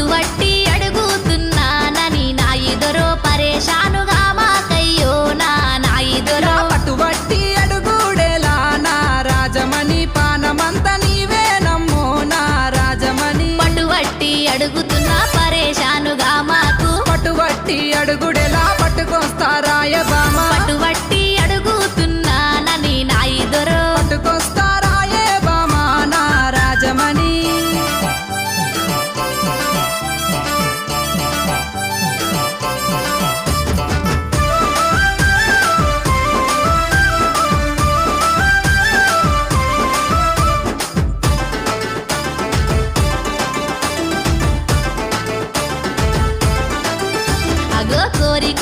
పట్టుబట్టి అడుగుతున్నానని నా ఎదురో పరేషానుగా మాకయ్యో నా ఎదురో పట్టుబట్టి అడుగుడేలా నా రాజమణి పానమంత నీవే నమ్మో నా రాజమణి పట్టుబట్టి అడుగుతున్నా పరేషానుగా మాకు పట్టుబట్టి అడుగుడేలా పట్టుకొస్తారాయ బామ పట్టుబట్టి అడుగుతున్నానని నా ఎదురో పట్టుకొస్తారాయే బామ నా రాజమణి అగో కోరి